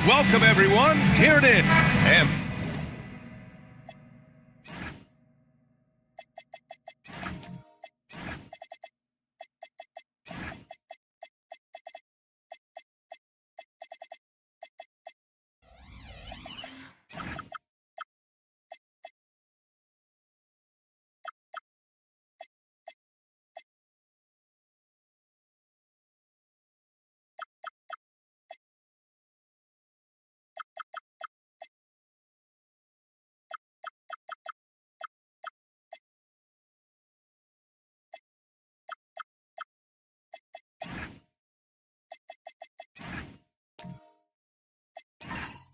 Welcome, everyone. Here it is. And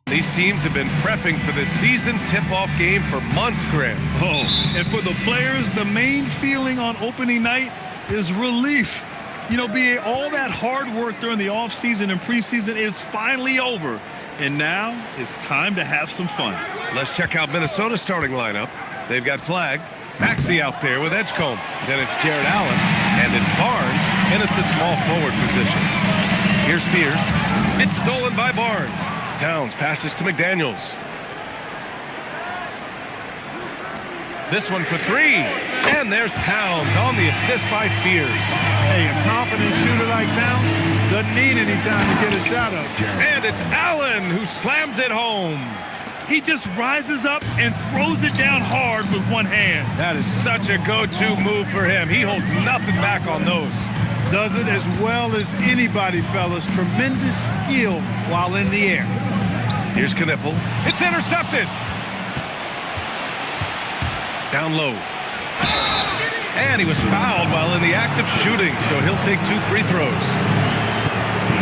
these teams have been prepping for this season tip-off game for months, Grant. Oh, and for the players, the main feeling on opening night is relief. You know, all that hard work during the offseason and preseason is finally over. And now it's time to have some fun. Let's check out Minnesota's starting lineup. They've got Flagg, Maxey out there with Edgecombe. Then it's Jared Allen, and it's Barnes in at the small forward position. Here's Fears. It's stolen by Barnes. Towns passes to McDaniels. This one for three. And there's Towns on the assist by Fears. Hey, a confident shooter like Towns doesn't need any time to get a shot up. And it's Allen who slams it home. He just rises up and throws it down hard with one hand. That is such a go-to move for him. He holds nothing back on those. Does it as well as anybody, fellas. Tremendous skill while in the air. Here's Knipple. It's intercepted. Down low. And he was fouled while in the act of shooting, so he'll take 2 free throws.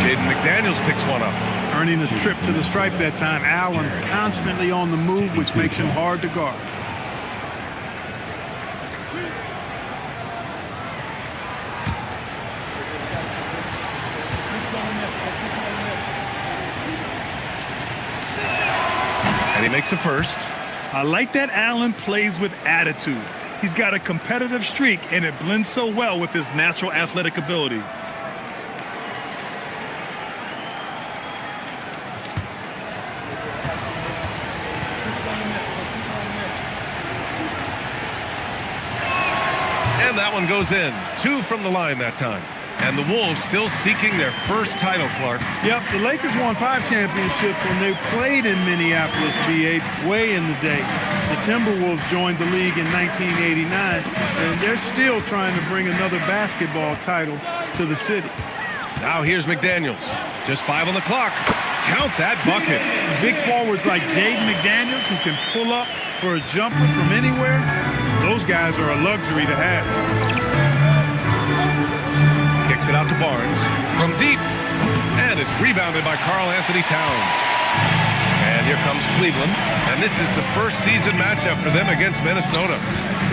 Jaden McDaniels picks one up. Earning a trip to the stripe that time. Allen constantly on the move, which makes him hard to guard. And he makes a first. I like that Allen plays with attitude. He's got a competitive streak, and it blends so well with his natural athletic ability. And that one goes in. 2 from the line that time. And the Wolves still seeking their first title, Clark. Yep, the Lakers won 5 championships when they played in Minneapolis, V8, way in the day. The Timberwolves joined the league in 1989, and they're still trying to bring another basketball title to the city. Now here's McDaniels. Just 5 on the clock. Count that bucket. Big forwards like Jaden McDaniels, who can pull up for a jumper from anywhere, those guys are a luxury to have. Kicks it out to Barnes from deep. And it's rebounded by Karl Anthony Towns. And here comes Cleveland. And this is the first season matchup for them against Minnesota.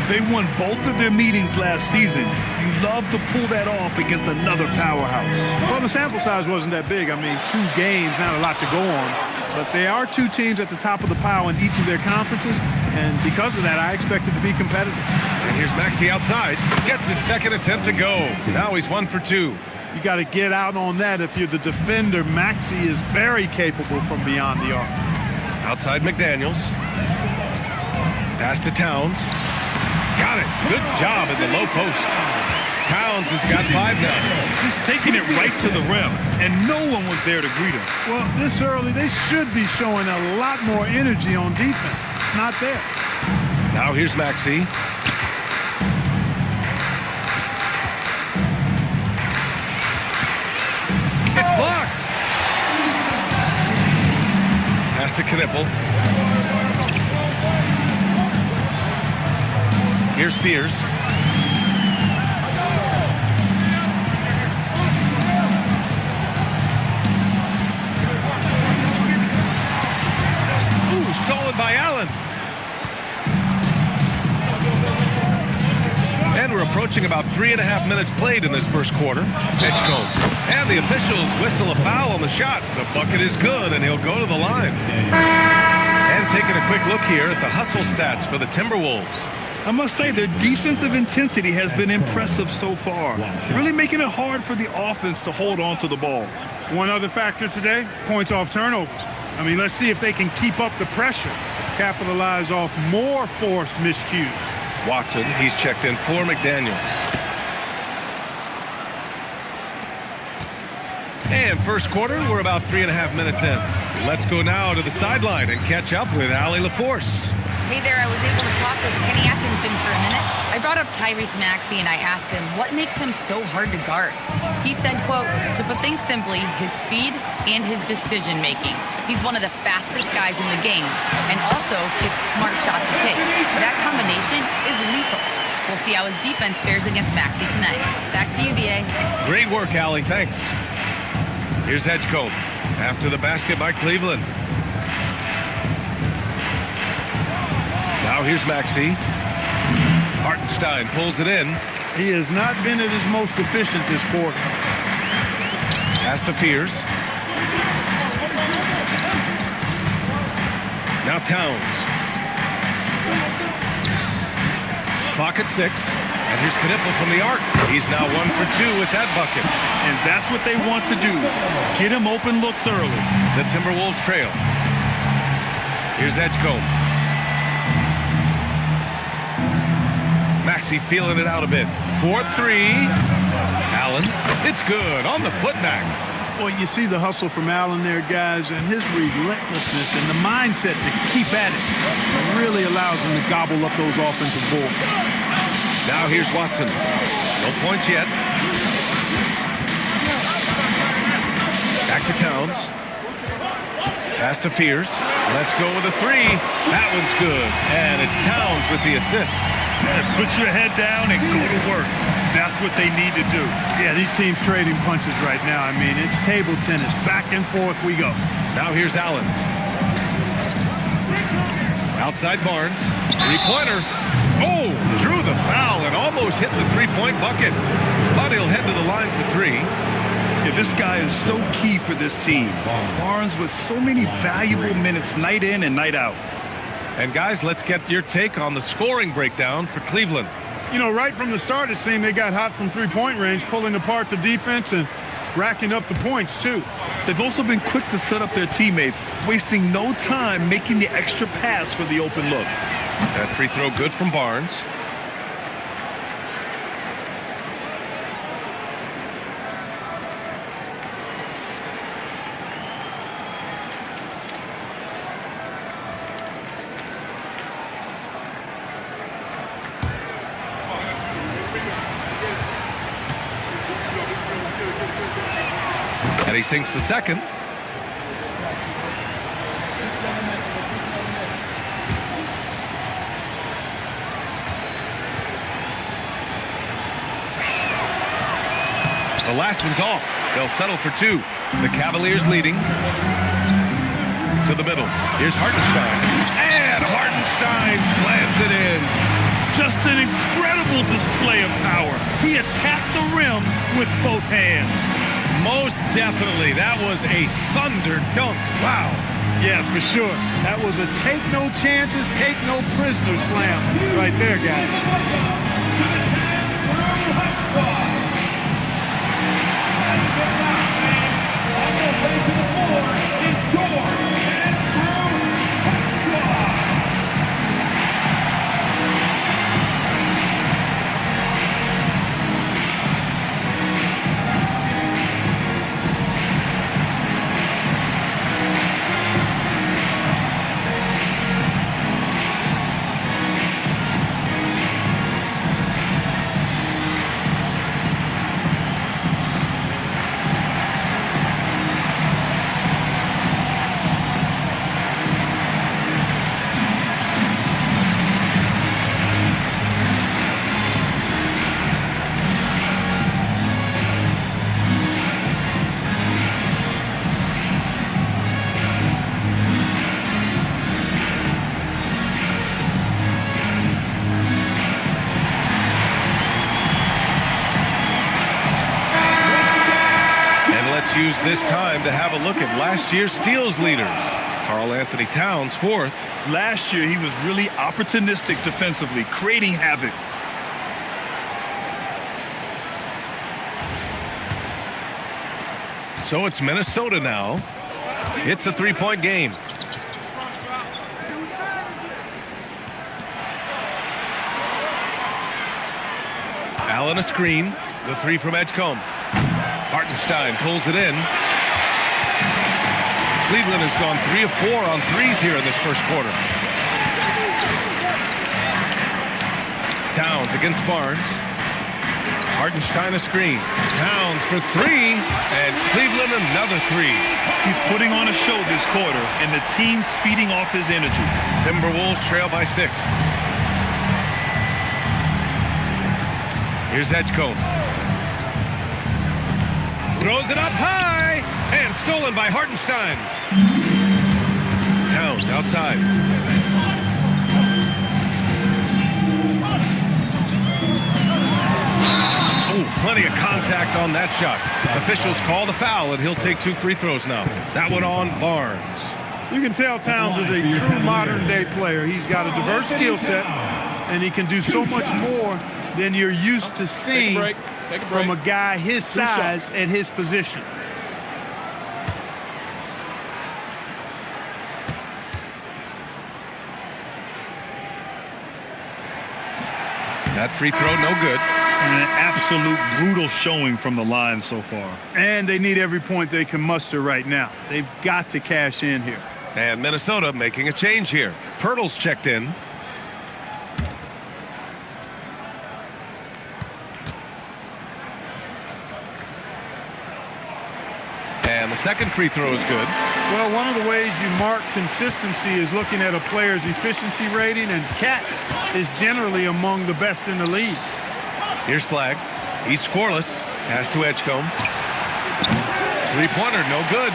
They won both of their meetings last season. You love to pull that off against another powerhouse. Well, the sample size wasn't that big. I mean, 2 games, not a lot to go on. But they are 2 teams at the top of the pile in each of their conferences. And because of that, I expect it to be competitive. And here's Maxey outside. Gets his second attempt to go. Now he's 1 for 2. You got to get out on that. If you're the defender, Maxey is very capable from beyond the arc. Outside McDaniels. Pass to Towns. Got it. Good job in the low post. Towns has got 5 now. Just taking it right to the rim, and no one was there to greet him. Well, this early, they should be showing a lot more energy on defense. It's not there. Now here's Maxey. It's blocked. Pass to Knipple. Here's Fears. Ooh, stolen by Allen. And we're approaching about 3.5 minutes played in this first quarter. Edgecombe. And the officials whistle a foul on the shot. The bucket is good, and he'll go to the line. And taking a quick look here at the hustle stats for the Timberwolves. I must say their defensive intensity has been impressive so far, really making it hard for the offense to hold on to the ball. One other factor today, points off turnovers. I mean, let's see if they can keep up the pressure, capitalize off more forced miscues. Watson, he's checked in for McDaniels. And first quarter, we're about 3.5 minutes in. Let's go now to the sideline and catch up with Allie LaForce. Hey there, I was able to talk with Kenny Atkinson for a minute. I brought up Tyrese Maxey and I asked him what makes him so hard to guard. He said, quote, to put things simply, his speed and his decision making. He's one of the fastest guys in the game and also picks smart shots to take. That combination is lethal. We'll see how his defense fares against Maxey tonight. Back to you, BA. Great work, Allie. Thanks. Here's Edgecombe after the basket by Cleveland. Now here's Maxey. Hartenstein pulls it in. He has not been at his most efficient this quarter. Pass to Fears. Now Towns. Clock at 6. And here's Knipple from the arc. He's now 1 for 2 with that bucket. And that's what they want to do. Get him open looks early. The Timberwolves trail. Here's Edgecombe. Maxey feeling it out a bit. 4-3. Allen. It's good on the putback. Well, you see the hustle from Allen there, guys, and his relentlessness and the mindset to keep at it really allows him to gobble up those offensive boards. Now here's Watson. No points yet. Back to Towns. Pass to Fears. Let's go with a 3. That one's good. And it's Towns with the assist. Put your head down and go to work. That's what they need to do. Yeah, these teams trading punches right now. I mean, it's table tennis. Back and forth we go. Now here's Allen. Outside Barnes. Three-pointer. Oh, drew the foul and almost hit the three-point bucket. But he'll head to the line for 3. Yeah, this guy is so key for this team. Barnes with so many valuable minutes night in and night out. And guys, let's get your take on the scoring breakdown for Cleveland. You know, right from the start, it seemed they got hot from three-point range, pulling apart the defense and racking up the points, too. They've also been quick to set up their teammates, wasting no time making the extra pass for the open look. That free throw good from Barnes. And he sinks the second. The last one's off. They'll settle for 2. The Cavaliers leading. To the middle. Here's Hartenstein. And Hartenstein slams it in. Just an incredible display of power. He attacked the rim with both hands. Most definitely. That was a thunder dunk. Wow. Yeah, for sure. That was a take no chances, take no prisoner slam right there, guys. Use this time to have a look at last year's steals leaders. Karl-Anthony Towns, 4th. Last year, he was really opportunistic defensively, creating havoc. So it's Minnesota now. It's a three-point game. Allen a screen. The three from Edgecombe. Hartenstein pulls it in. Cleveland has gone 3 of 4 on threes here in this first quarter. Towns against Barnes. Hartenstein a screen. Towns for three, and Cleveland another three. He's putting on a show this quarter, and the team's feeding off his energy. Timberwolves trail by 6. Here's Edgecombe. Throws it up high, and stolen by Hartenstein. Towns outside. Oh, plenty of contact on that shot. Officials call the foul, and he'll take 2 free throws now. That one on Barnes. You can tell Towns is a true modern-day player. He's got a diverse skill set, and he can do so much more than you're used to seeing from a guy his size and his position. That free throw, no good. And an absolute brutal showing from the line so far. And they need every point they can muster right now. They've got to cash in here. And Minnesota making a change here. Pirtle's checked in. And the second free throw is good. Well, one of the ways you mark consistency is looking at a player's efficiency rating, and Katz is generally among the best in the league. Here's Flagg. He's scoreless. Pass to Edgecombe. Three-pointer, no good.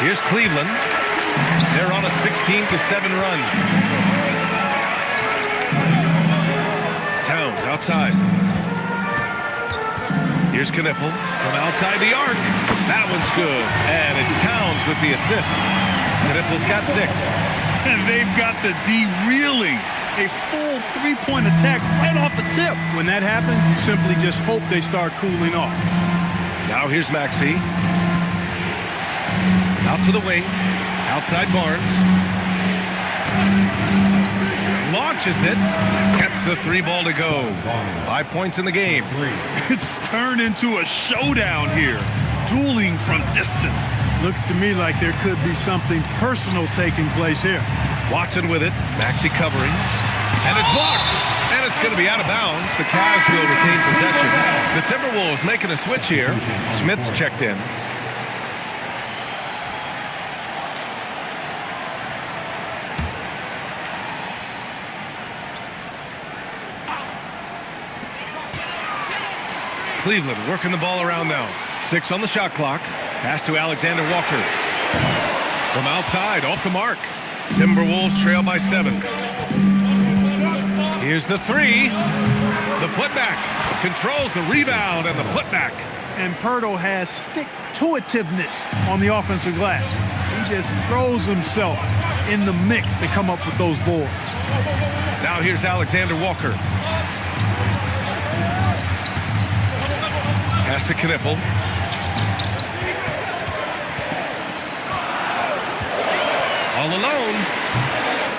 Here's Cleveland. They're on a 16-7 run. Towns outside. Here's Knipple from outside the arc. That one's good. And it's Towns with the assist. Knipple's got 6. And they've got the D reeling. A full three-point attack right off the tip. When that happens, you simply just hope they start cooling off. Now here's Maxey. Out to the wing. Outside Barnes. Launches it. Gets the 3 ball to go. 5 points in the game. It's turned into a showdown here. Dueling from distance. Looks to me like there could be something personal taking place here. Watson with it. Maxey covering. And it's blocked. And it's going to be out of bounds. The Cavs will retain possession. The Timberwolves making a switch here. Smith's checked in. Cleveland working the ball around now. 6 on the shot clock. Pass to Alexander Walker. From outside, off the mark. Timberwolves trail by 7. Here's the 3. The putback. Controls the rebound and the putback. And Pirtle has stick-to-itiveness on the offensive glass. He just throws himself in the mix to come up with those boards. Now here's Alexander Walker. Pass to Knipple. All alone.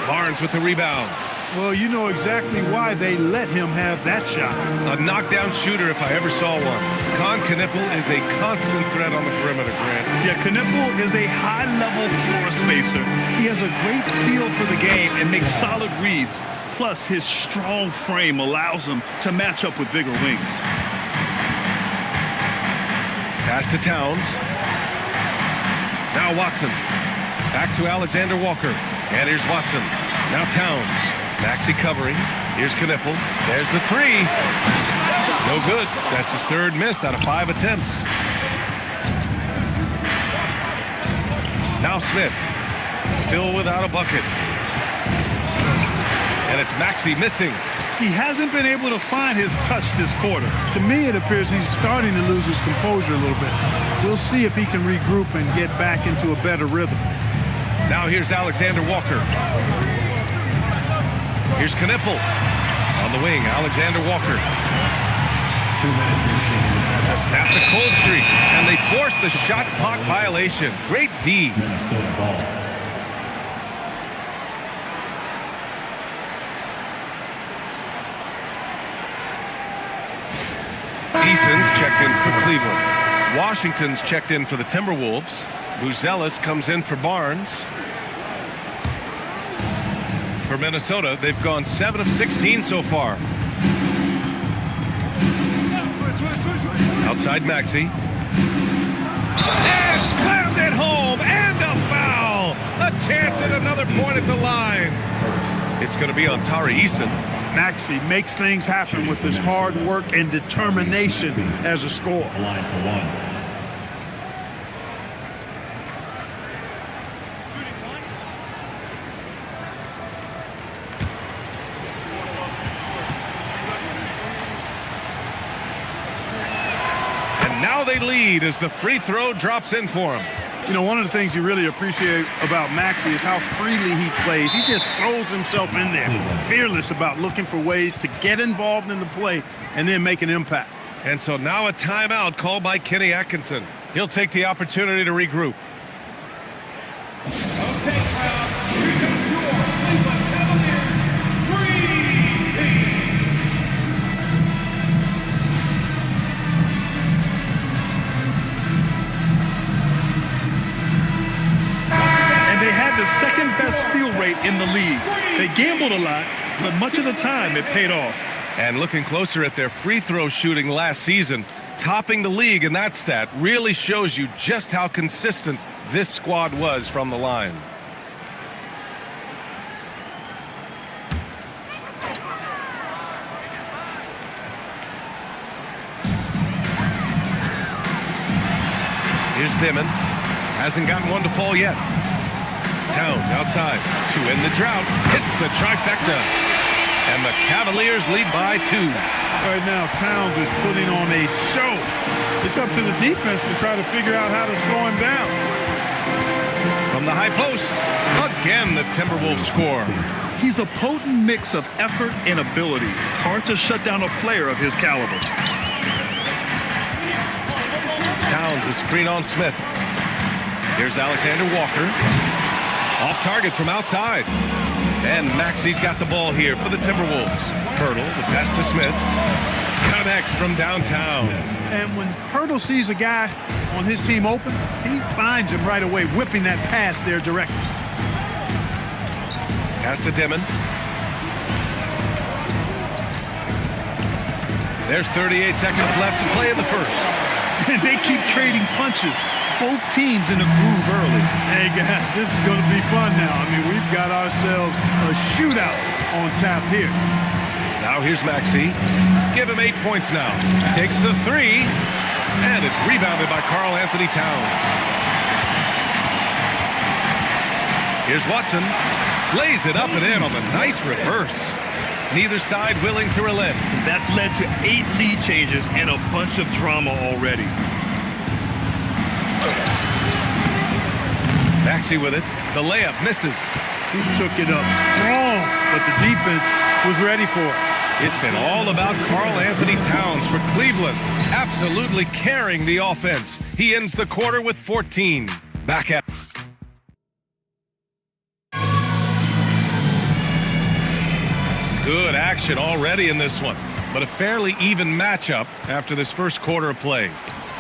Barnes with the rebound. Well, you know exactly why they let him have that shot. A knockdown shooter if I ever saw one. Con Knipple is a constant threat on the perimeter, Grant. Yeah, Knipple is a high-level floor spacer. He has a great feel for the game and makes solid reads. Plus, his strong frame allows him to match up with bigger wings. Pass to Towns. Now Watson. Back to Alexander Walker. And here's Watson. Now Towns. Maxey covering. Here's Knipple. There's the 3. No good. That's his 3rd miss out of 5 attempts. Now Smith. Still without a bucket. And it's Maxey missing. He hasn't been able to find his touch this quarter. To me, it appears he's starting to lose his composure a little bit. We'll see if he can regroup and get back into a better rhythm. Now here's Alexander Walker. Here's Knipple. On the wing, Alexander Walker. 2 minutes remaining in the to snap the cold streak, and they forced the shot clock violation. Great D. Eason's checked in for Cleveland. Washington's checked in for the Timberwolves. Buzelis comes in for Barnes. For Minnesota, they've gone 7 of 16 so far. Outside Maxey. And slammed it home, and a foul! A chance at another point at the line. It's going to be on Tari Eason. Maxey makes things happen with his hard work and determination as a scorer. Line for one. And now they lead as the free throw drops in for him. You know, one of the things you really appreciate about Maxey is how freely he plays. He just throws himself in there, fearless about looking for ways to get involved in the play and then make an impact. And so now a timeout called by Kenny Atkinson. He'll take the opportunity to regroup. Okay, crowd. Here comes your Cleveland Cavaliers. 3. They had the second best steal rate in the league. They gambled a lot, but much of the time it paid off. And looking closer at their free throw shooting last season, topping the league in that stat really shows you just how consistent this squad was from the line. Here's Dimon. Hasn't gotten one to fall yet. Towns outside to end the drought. Hits the trifecta. And the Cavaliers lead by 2. Right now, Towns is putting on a show. It's up to the defense to try to figure out how to slow him down. From the high post, again the Timberwolves score. He's a potent mix of effort and ability. Hard to shut down a player of his caliber. Towns a screen on Smith. Here's Alexander Walker. Off target from outside. And Maxey's got the ball here for the Timberwolves. Pirtle, the pass to Smith. Connects from downtown. And when Pirtle sees a guy on his team open, he finds him right away, whipping that pass there directly. Pass to Dimon. There's 38 seconds left to play in the first. And they keep trading punches. Both teams in the groove early. Hey, guys, this is going to be fun now. I mean, we've got ourselves a shootout on tap here. Now here's Maxey. Give him 8 points now. Takes the 3. And it's rebounded by Karl Anthony Towns. Here's Watson. Lays it up and in on the nice reverse. Neither side willing to relent. That's led to 8 lead changes and a bunch of drama already. Maxey with it. The layup misses. He took it up strong, but the defense was ready for it. It's been all about Karl Anthony Towns for Cleveland, absolutely carrying the offense. He ends the quarter with 14. Back at good action already in this one, but a fairly even matchup after this first quarter of play.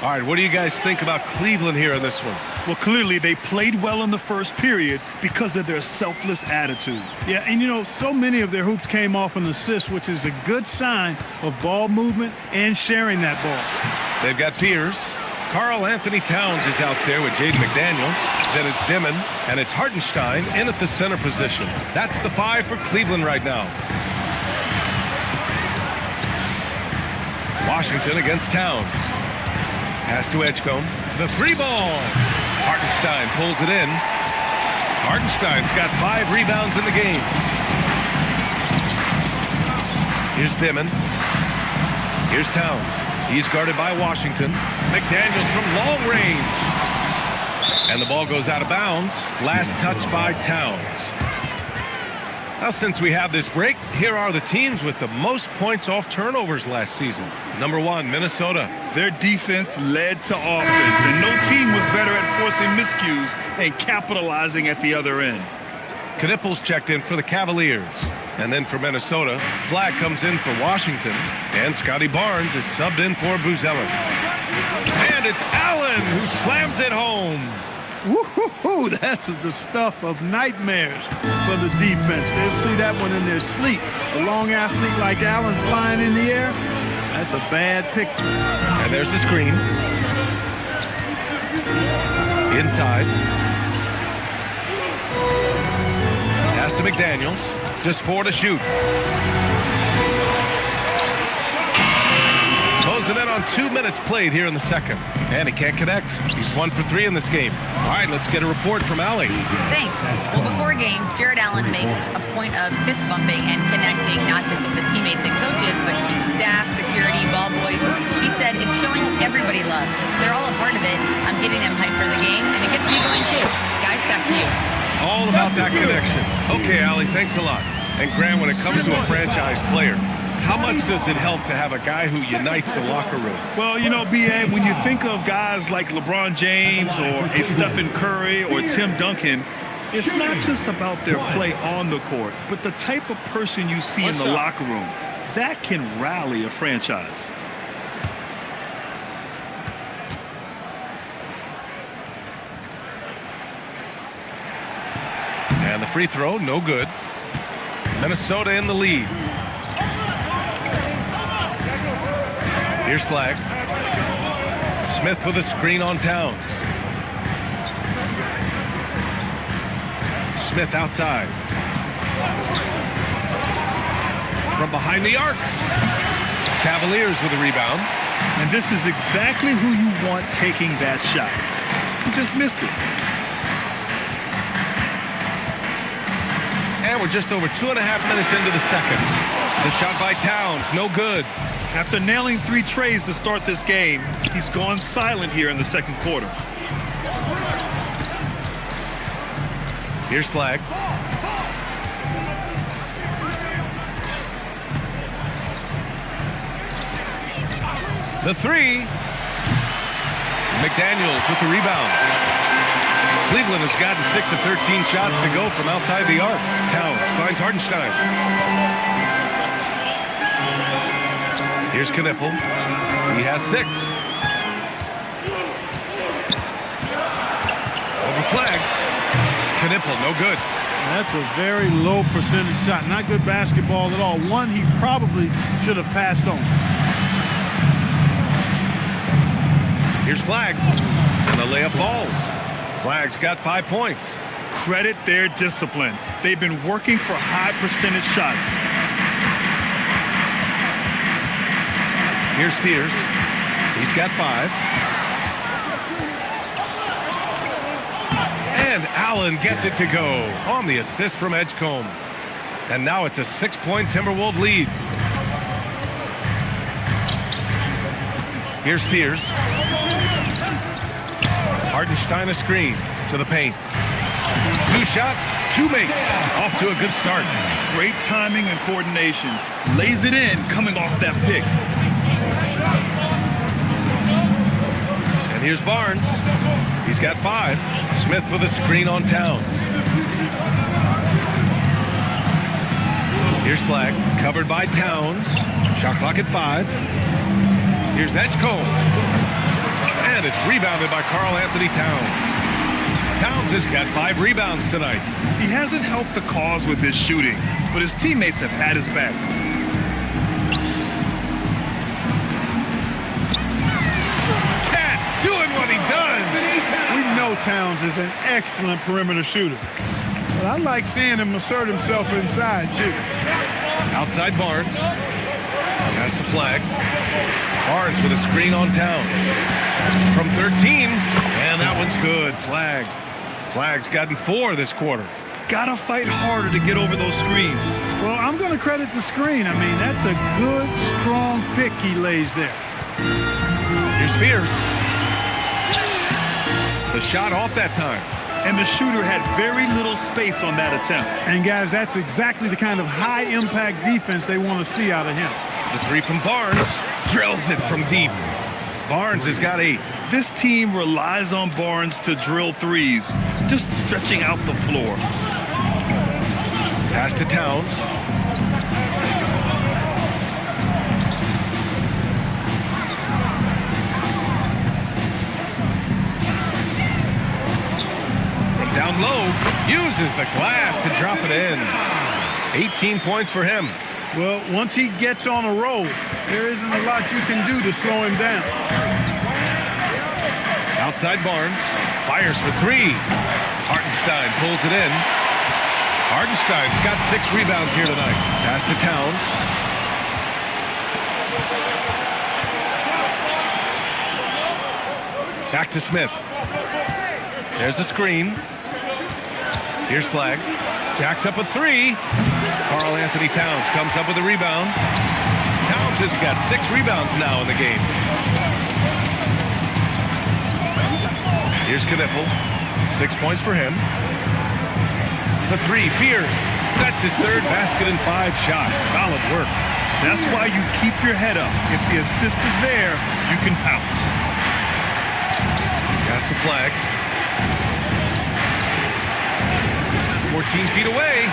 All right, what do you guys think about Cleveland here in this one? Well, clearly they played well in the first period because of their selfless attitude. Yeah, and you know, so many of their hoops came off an assist, which is a good sign of ball movement and sharing that ball. They've got fears. Karl Anthony Towns is out there with Jaden McDaniels. Then it's Dimon, and it's Hartenstein in at the center position. That's the 5 for Cleveland right now. Washington against Towns. Pass to Edgecombe. The 3 ball. Hartenstein pulls it in. Hartenstein's got 5 rebounds in the game. Here's Dimon. Here's Towns. He's guarded by Washington. McDaniels from long range. And the ball goes out of bounds. Last touch by Towns. Now, since we have this break, here are the teams with the most points off turnovers last season. Number 1, Minnesota. Their defense led to offense, and no team was better at forcing miscues and capitalizing at the other end. Knipples checked in for the Cavaliers. And then for Minnesota, Flag comes in for Washington, and Scotty Barnes is subbed in for Buzelis. And it's Allen who slams it home. Woo-hoo-hoo, that's the stuff of nightmares for the defense. They'll see that one in their sleep. A long athlete like Allen flying in the air, that's a bad picture. And there's the screen. Inside. Pass to McDaniels. Just 4 to shoot. Close them in on 2 minutes played here in the second. And he can't connect. He's 1 for 3 in this game. All right, let's get a report from Allie. Thanks. Well, before games, Jared Allen makes a point of fist bumping and connecting, not just with the teammates and coaches, but team staff, security, ball boys. He said it's showing everybody love. They're all a part of it. I'm getting them hyped for the game, and it gets me going too. Guys, back to you. All about that connection. Okay, Allie, thanks a lot. And Grant, when it comes to a franchise player, how much does it help to have a guy who unites the locker room? Well, you know, B.A., when you think of guys like LeBron James or a Stephen Curry or Tim Duncan, it's not just about their play on the court, but the type of person you see in the locker room. That can rally a franchise. And the free throw, no good. Minnesota in the lead. Here's Flag. Smith with a screen on Towns. Smith outside. From behind the arc. Cavaliers with a rebound. And this is exactly who you want taking that shot. He just missed it. And we're just over 2.5 minutes into the second. The shot by Towns, no good. After nailing 3 trays to start this game, he's gone silent here in the second quarter. Here's Flag. The 3. McDaniels with the rebound. Cleveland has gotten 6 of 13 shots to go from outside the arc. Towns finds Hartenstein. Here's Knipple. He has 6. Over Flag. Knipple, no good. That's a very low percentage shot. Not good basketball at all. One he probably should have passed on. Here's Flag. And the layup falls. Flag's got 5 points. Credit their discipline. They've been working for high percentage shots. Here's Spears. He's got 5. And Allen gets it to go on the assist from Edgecombe. And now it's a 6-point Timberwolves lead. Here's Spears. Hartenstein a screen to the paint. 2 shots, 2 makes. Off to a good start. Great timing and coordination. Lays it in coming off that pick. And here's Barnes. He's got 5. Smith with a screen on Towns. Here's Flag. Covered by Towns. Shot clock at 5. Here's Edgecombe. And it's rebounded by Karl Anthony Towns. Towns has got 5 rebounds tonight. He hasn't helped the cause with his shooting, but his teammates have had his back. Cat doing what he does. We know Towns is an excellent perimeter shooter. But I like seeing him assert himself inside, too. Outside Barnes. Pass to Flag. Barnes with a screen on Towns. From 13. And that one's good. Flag. Flag's gotten 4 this quarter. Gotta fight harder to get over those screens. Well, I'm going to credit the screen. I mean, that's a good, strong pick he lays there. Here's Spears. The shot off that time. and the shooter had very little space on that attempt. And, guys, that's exactly the kind of high-impact defense they want to see out of him. The three from Barnes. Drills it from deep. Barnes has got 8. This team relies on Barnes to drill threes, just stretching out the floor. Pass to Towns. From down low, uses the glass to drop it in. 18 points for him. Well, once he gets on a roll, there isn't a lot you can do to slow him down. Outside Barnes, fires for 3. Hartenstein pulls it in. Hartenstein's got 6 rebounds here tonight. Pass to Towns. Back to Smith. There's a screen. Here's Flagg. Jacks up a 3. Karl Anthony Towns comes up with a rebound. Towns has got 6 rebounds now in the game. Here's Knippel. 6 points for him. The 3, Fears. That's his 3rd basket in 5 shots. Solid work. That's why you keep your head up. If the assist is there, you can pounce. Pass to Flagg. 14 feet away.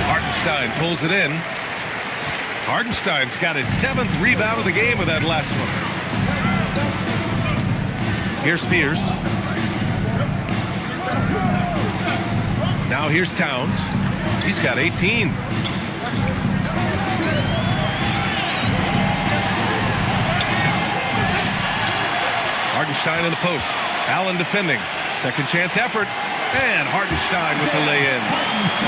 Hartenstein pulls it in. Hartenstein's got his 7th rebound of the game with that last one. Here's Fears. Now here's Towns. He's got 18. Hartenstein in the post. Allen defending. Second chance effort. And Hartenstein with the lay-in.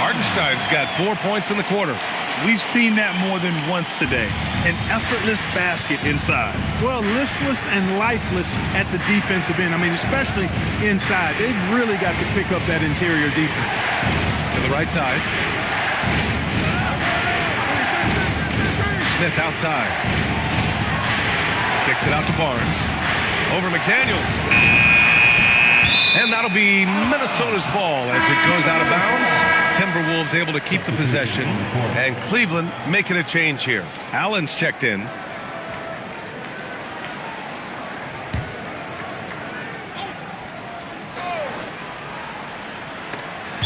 Hartenstein's got 4 points in the quarter. We've seen that more than once today. An effortless basket inside. Well, listless and lifeless at the defensive end. I mean, especially inside. They've really got to pick up that interior defense. To the right side. Smith outside. Kicks it out to Barnes. Over McDaniels. And that'll be Minnesota's ball as it goes out of bounds. Timberwolves able to keep the possession. And Cleveland making a change here. Allen's checked in.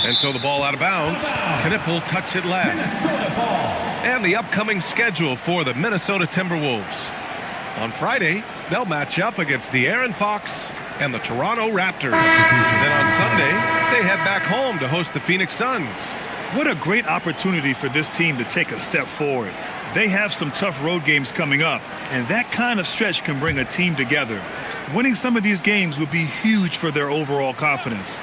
And so the ball out of bounds. Knippel touched it last. And the upcoming schedule for the Minnesota Timberwolves. On Friday, they'll match up against De'Aaron Fox and the Toronto Raptors. Then on Sunday, they head back home to host the Phoenix Suns. What a great opportunity for this team to take a step forward. They have some tough road games coming up, and that kind of stretch can bring a team together. Winning some of these games would be huge for their overall confidence.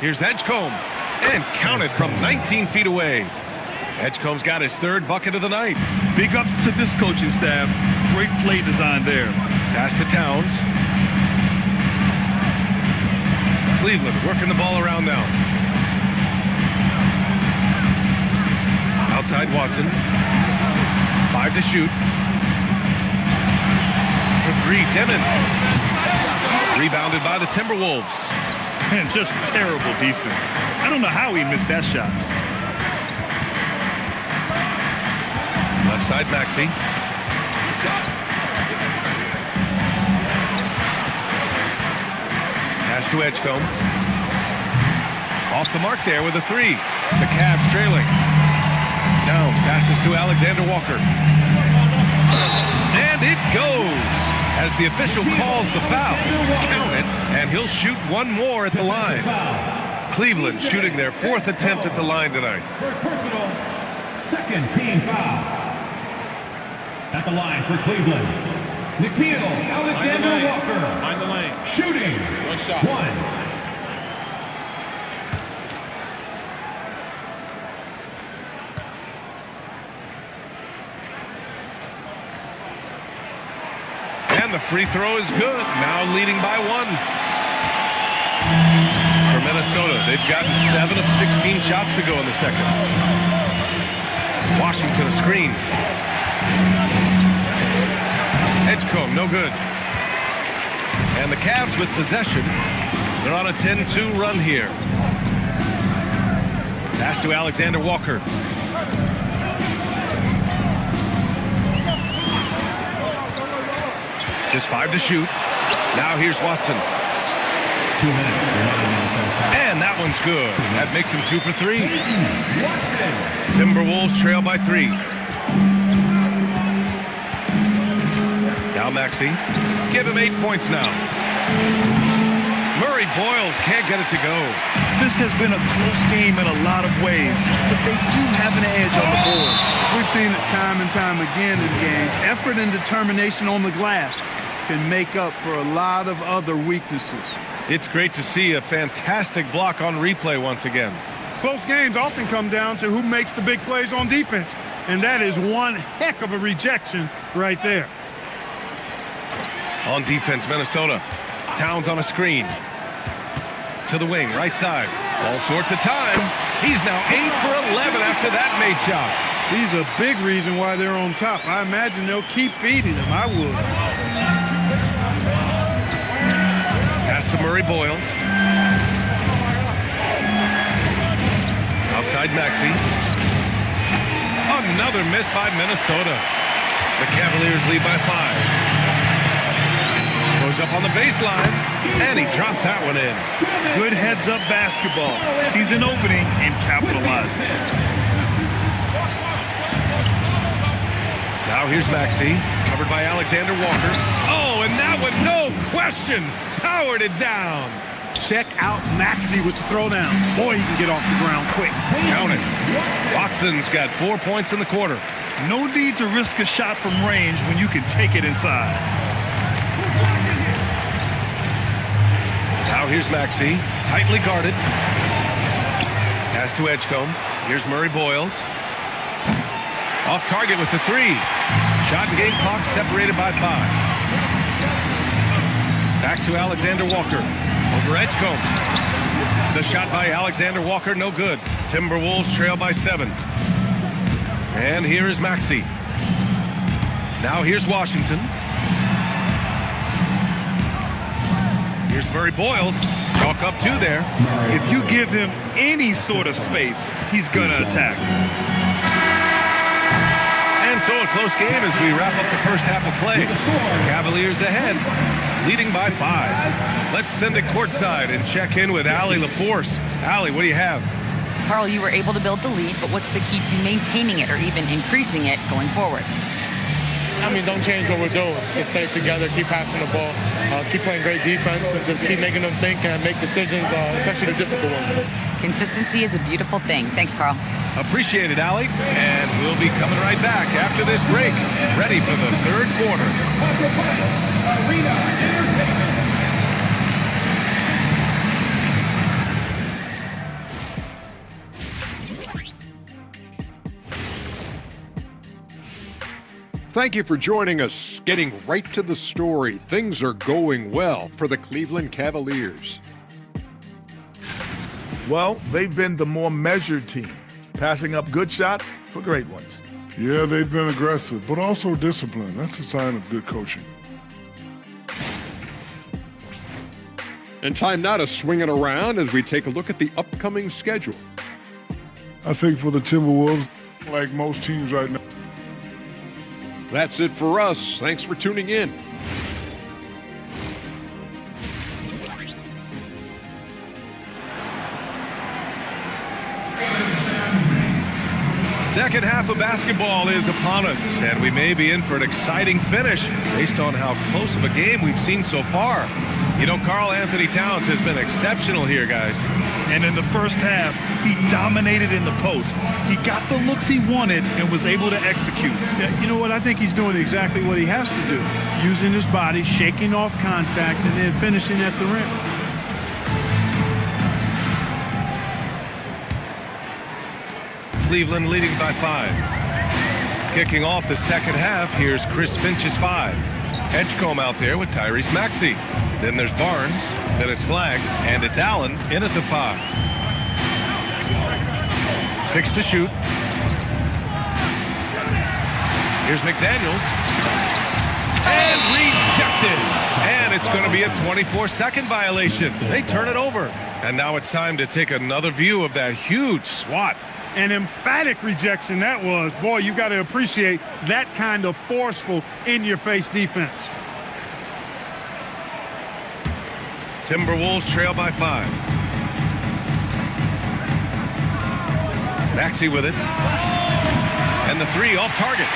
Here's Edgecombe, and counted from 19 feet away. Edgecombe's got his 3rd bucket of the night. Big ups to this coaching staff. Great play design there. Pass to Towns. Cleveland working the ball around now. Outside Watson. 5 to shoot. For 3, Demon. Rebounded by the Timberwolves. And just terrible defense. I don't know how he missed that shot. Left side Maxey. Pass to Edgecombe. Off the mark there with a 3. The Cavs trailing. Towns passes to Alexander Walker. And it goes as the official calls the foul. Count it, and he'll shoot one more at the line. Cleveland shooting their 4th attempt at the line tonight. First personal, 2nd team foul. At the line for Cleveland, Nickeil Alexander-Walker. Behind the lane. Shooting. 1 shot. 1. And the free throw is good. Now leading by 1. For Minnesota, they've gotten 7 of 16 shots to go in the second. Washington a screen. Edgecombe, no good. And the Cavs with possession. They're on a 10-2 run here. Pass to Alexander Walker. Just 5 to shoot. Now here's Watson. 2 minutes. And that one's good. That makes him 2 for 3. Timberwolves trail by 3. Now Maxey. Give him 8 points now. Murray Boyles can't get it to go. This has been a close game in a lot of ways, but they do have an edge on the board. We've seen it time and time again in games. Effort and determination on the glass can make up for a lot of other weaknesses. It's great to see a fantastic block on replay once again. Close games often come down to who makes the big plays on defense, and that is one heck of a rejection right there. On defense, Minnesota. Towns on a screen. To the wing, right side. All sorts of time. He's now 8 for 11 after that made shot. He's a big reason why they're on top. I imagine they'll keep feeding him. I would. Pass to Murray Boyles. Outside Maxey. Another miss by Minnesota. The Cavaliers lead by 5. Goes up on the baseline, and he drops that one in. Good heads-up basketball. Sees an opening and capitalizes. Now here's Maxey, covered by Alexander Walker. Oh, and that one, no question, powered it down. Check out Maxey with the throwdown. Boy, he can get off the ground quick. Count it. Watson's got 4 points in the quarter. No need to risk a shot from range when you can take it inside. Now here's Maxey, tightly guarded. Pass to Edgecombe. Here's Murray Boyles. Off target with the 3. Shot and game clock separated by 5. Back to Alexander Walker. Over Edgecombe. The shot by Alexander Walker, no good. Timberwolves trail by 7. And here is Maxey. Now here's Washington. Here's Murray Boyles. Chalk up 2 there. If you give him any sort of space, he's going to attack. And so a close game as we wrap up the first half of play. Cavaliers ahead, leading by 5. Let's send it courtside and check in with Allie LaForce. Allie, what do you have? Carl, you were able to build the lead, but what's the key to maintaining it or even increasing it going forward? I mean, don't change what we're doing. So stay together, keep passing the ball, keep playing great defense, and just keep making them think and make decisions, especially the difficult ones. Consistency is a beautiful thing. Thanks, Carl. Appreciate it, Allie. And we'll be coming right back after this break, ready for the third quarter. Arena Entertainment. Thank you for joining us. Getting right to the story, things are going well for the Cleveland Cavaliers. Well, they've been the more measured team, passing up good shots for great ones. Yeah, they've been aggressive, but also disciplined. That's a sign of good coaching. And time now to swing it around as we take a look at the upcoming schedule. I think for the Timberwolves, like most teams right now, That's it for us. Thanks for tuning in. Second half of basketball is upon us, and we may be in for an exciting finish based on how close of a game we've seen so far. You know, Karl Anthony Towns has been exceptional here, guys. And in the first half, he dominated in the post. He got the looks he wanted and was able to execute. Yeah, you know what? I think he's doing exactly what he has to do. Using his body, shaking off contact, and then finishing at the rim. Cleveland leading by 5. Kicking off the second half, here's Chris Finch's 5. Edgecombe out there with Tyrese Maxey. Then there's Barnes, then it's Flagg, and it's Allen in at the 5. 6 to shoot. Here's McDaniels. And rejected. And it's going to be a 24-second violation. They turn it over. And now it's time to take another view of that huge swat. An emphatic rejection that was. Boy, you got to appreciate that kind of forceful, in-your-face defense. Timberwolves trail by 5. Maxey with it. And the 3 off target.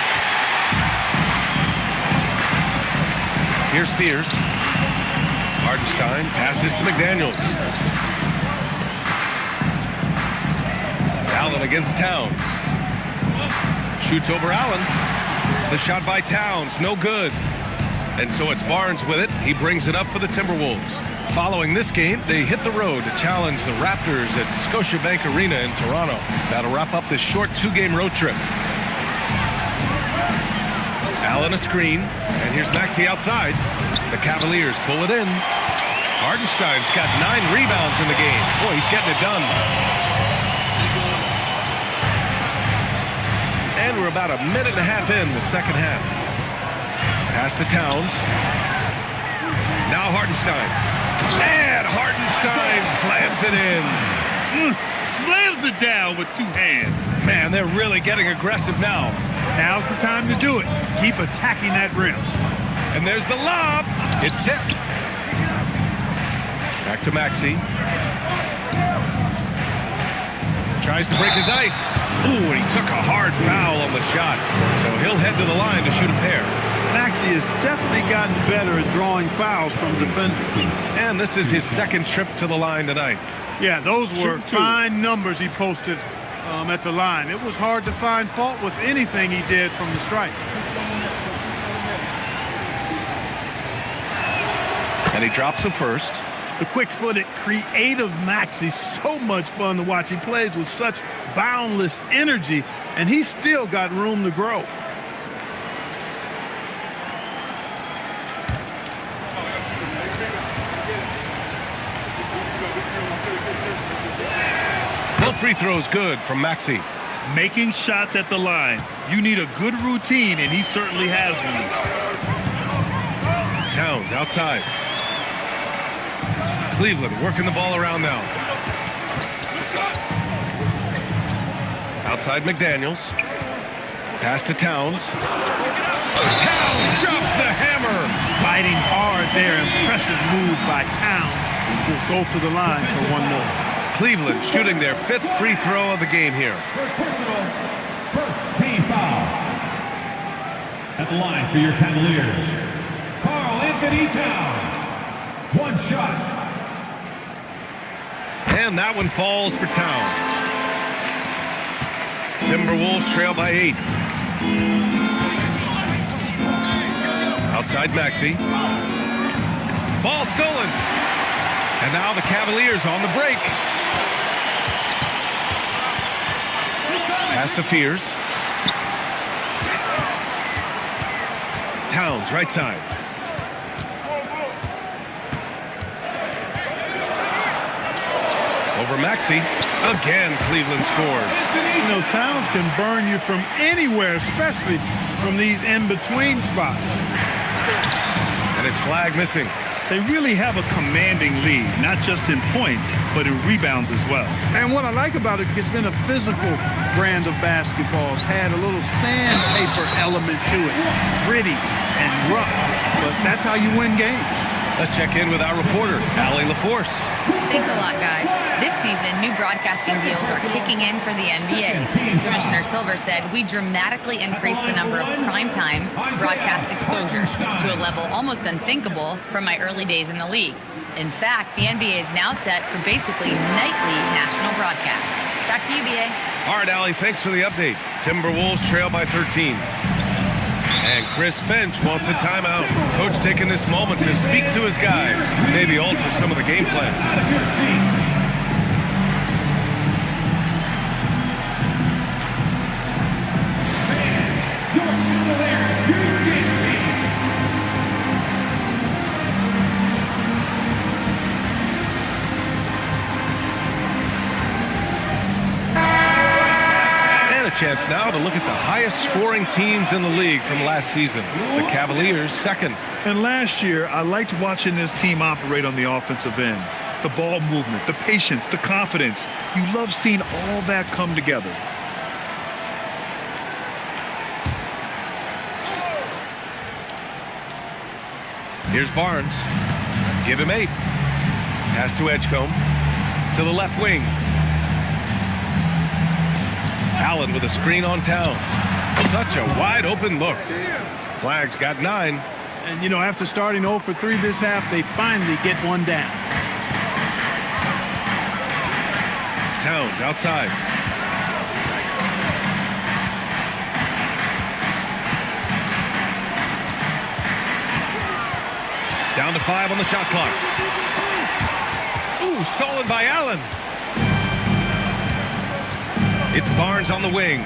Here's Spears. Hardenstein passes to McDaniels. Allen against Towns. Shoots over Allen. The shot by Towns, no good. And so it's Barnes with it. He brings it up for the Timberwolves. Following this game, they hit the road to challenge the Raptors at Scotiabank Arena in Toronto. That'll wrap up this short 2-game road trip. Allen a screen, and here's Maxey outside. The Cavaliers pull it in. Hardenstein's got 9 rebounds in the game. Boy, he's getting it done. And we're about a minute and a half in the second half. Pass to Towns. Now Hardenstein. And Hardenstein slams it in. Slams it down with 2 hands. Man, they're really getting aggressive now. Now's the time to do it. Keep attacking that rim. And there's the lob. It's tipped. Back to Maxey. Tries to break his ice. Ooh, and he took a hard foul on the shot. So he'll head to the line to shoot a pair. Maxey has definitely gotten better at drawing fouls from defenders. And this is his second trip to the line tonight. Yeah, those were fine numbers he posted at the line. It was hard to find fault with anything he did from the stripe. And he drops it first. The quick-footed, creative Maxey, so much fun to watch. He plays with such boundless energy, and he's still got room to grow. No free throws good from Maxey. Making shots at the line. You need a good routine, and he certainly has one. Towns outside. Cleveland working the ball around now. Outside McDaniels. Pass to Towns. Towns drops the hammer. Fighting hard there. Impressive move by Towns. Will go to the line for one more. Cleveland shooting their 5th free throw of the game here. First team foul. At the line for your Cavaliers, Karl Anthony Towns. 1 shot. And that one falls for Towns. Timberwolves trail by 8. Outside Maxey. Ball stolen. And now the Cavaliers on the break. Pass to Fears. Towns, right side. Over Maxey. Again, Cleveland scores. You know, Towns can burn you from anywhere, especially from these in-between spots. And it's flag missing. They really have a commanding lead, not just in points, but in rebounds as well. And what I like about it, it's been a physical brand of basketball. It's had a little sandpaper element to it. Gritty and rough, but that's how you win games. Let's check in with our reporter, Allie LaForce. Thanks a lot, guys. This season, new broadcasting deals are kicking in for the NBA. Commissioner Silver said we dramatically increased the number of primetime broadcast exposures to a level almost unthinkable from my early days in the league. In fact, the NBA is now set for basically nightly national broadcasts. Back to you, B.A. All right, Allie, thanks for the update. Timberwolves trail by 13. And Chris Finch wants a timeout. Coach taking this moment to speak to his guys, maybe alter some of the game plan. chance now to look at the highest scoring teams in the league from last season. The Cavaliers second. And last year, I liked watching this team operate on the offensive end. The ball movement, the patience, the confidence. You love seeing all that come together. Here's Barnes. Give him 8. Pass to Edgecombe. To the left wing. Allen with a screen on Towns. Such a wide open look. Flag's got 9. And, you know, after starting 0 for 3 this half, they finally get one down. Towns outside. Down to 5 on the shot clock. Ooh, stolen by Allen. It's Barnes on the wing.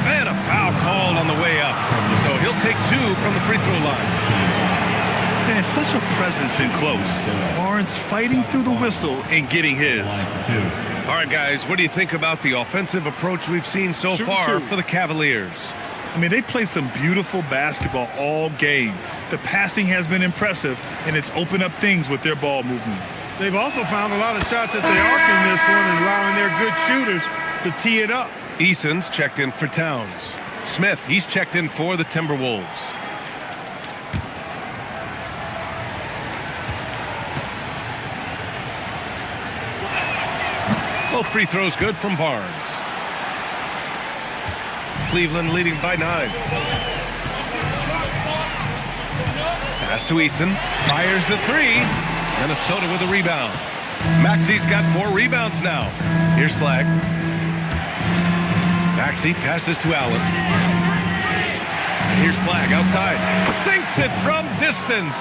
And a foul called on the way up. So he'll take 2 from the free throw line. Man, such a presence in close. Barnes fighting through the whistle and getting his. All right, guys, what do you think about the offensive approach we've seen so far for the Cavaliers? I mean, they've played some beautiful basketball all game. The passing has been impressive, and it's opened up things with their ball movement. They've also found a lot of shots at the arc in this one and allowing their good shooters to tee it up. Eason's checked in for Towns. Smith, he's checked in for the Timberwolves. Both free throws good from Barnes. Cleveland leading by 9. Pass to Eason. Fires the 3. Minnesota with a rebound. Maxi's got 4 rebounds now. Here's Flag. Maxi passes to Allen. And here's Flag outside. Sinks it from distance.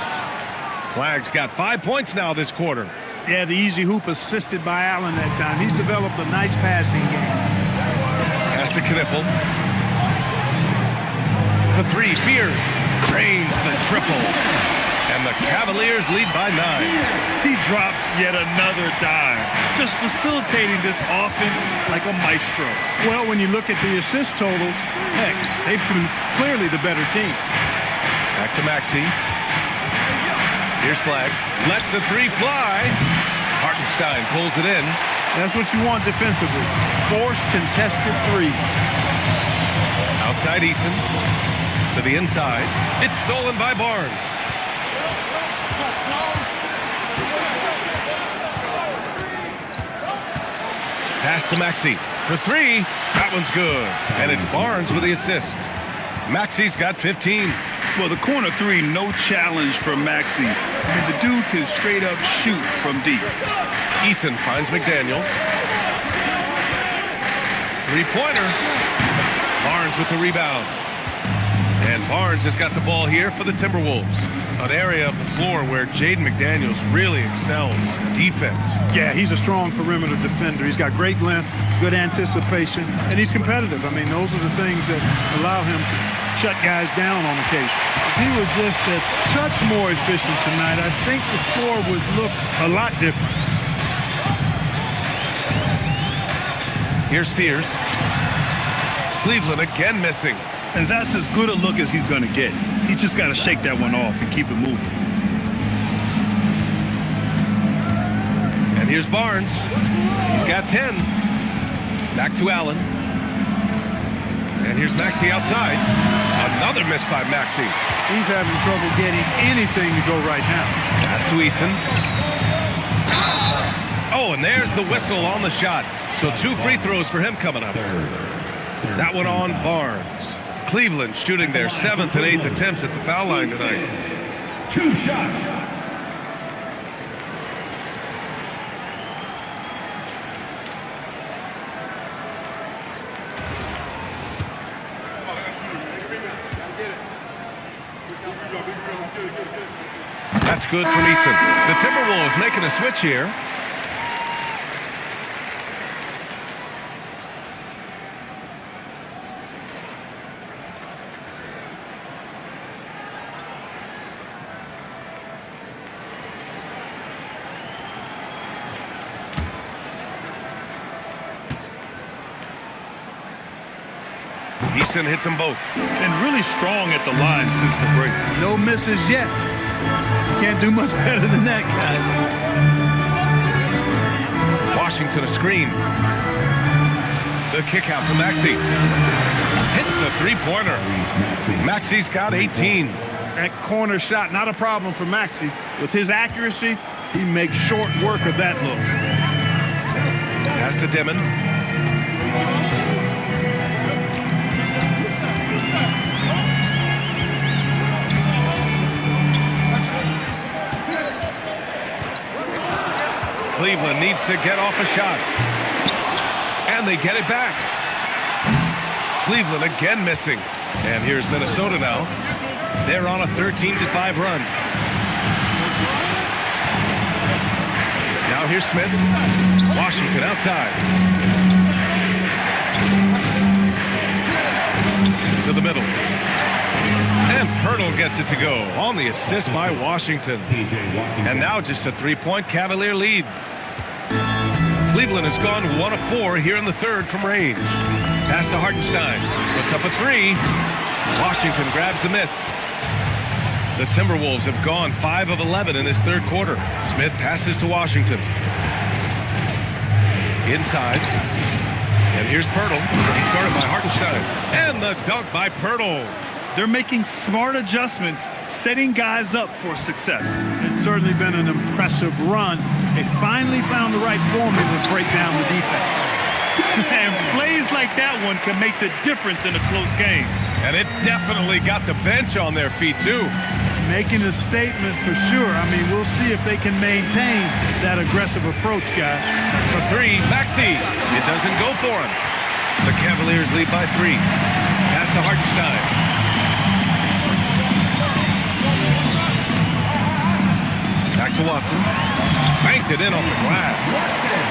Flag's got 5 points now this quarter. Yeah, the easy hoop assisted by Allen that time. He's developed a nice passing game. Pass to Knipple. For 3, Fears. Drains the triple. And the Cavaliers lead by 9. He drops yet another dime, just facilitating this offense like a maestro. Well, when you look at the assist totals, heck, they've been clearly the better team. Back to Maxi. Here's Flag. Lets the 3 fly. Hartenstein pulls it in. That's what you want defensively. Force contested 3. Outside Eason. To the inside. It's stolen by Barnes. Pass to Maxi for 3. That one's good. And it's Barnes with the assist. Maxi's got 15. Well, the corner 3, no challenge for Maxi. I mean, the dude can straight up shoot from deep. Eason finds McDaniels. 3-pointer. Barnes with the rebound. And Barnes has got the ball here for the Timberwolves. An area of the floor where Jaden McDaniels really excels. Defense. Yeah, he's a strong perimeter defender. He's got great length, good anticipation, and he's competitive. I mean, those are the things that allow him to shut guys down on occasion. If he were just a touch more efficient tonight, I think the score would look a lot different. Here's Fears. Cleveland again missing. And that's as good a look as he's going to get. He's just got to shake that one off and keep it moving. And here's Barnes. He's got 10. Back to Allen. And here's Maxi outside. Another miss by Maxi. He's having trouble getting anything to go right now. Pass to Eason. Oh, and there's the whistle on the shot. So 2 free throws for him coming up. That one on Barnes. Cleveland shooting their 7th and 8th attempts at the foul line tonight. 2 shots. That's good from Eason. The Timberwolves making a switch here. Easton hits them both. And really strong at the line since the break. No misses yet. Can't do much better than that, guys. Washington a screen. The kick out to Maxey. Hits a three-pointer. Maxey's got 18. That corner shot, not a problem for Maxey. With his accuracy, he makes short work of that look. Pass to Dimon. Cleveland needs to get off a shot. And they get it back. Cleveland again missing. And here's Minnesota now. They're on a 13-5 run. Now here's Smith. Washington outside. To the middle. And Pirtle gets it to go on the assist by Washington. And now just a three-point Cavalier lead. Cleveland has gone 1 of 4 here in the third from range. Pass to Hartenstein. Puts up a three. Washington grabs the miss. The Timberwolves have gone 5 of 11 in this third quarter. Smith passes to Washington. Inside. And here's Pirtle. He's guarded by Hartenstein. And the dunk by Pirtle. They're making smart adjustments, setting guys up for success. It's certainly been an impressive run. They finally found the right formula to break down the defense. And plays like that one can make the difference in a close game. And it definitely got the bench on their feet, too. Making a statement for sure. I mean, we'll see if they can maintain that aggressive approach, guys. For three, Maxey. It doesn't go for him. The Cavaliers lead by 3. Pass to Hartenstein. Back to Watson. Banked it in off the glass.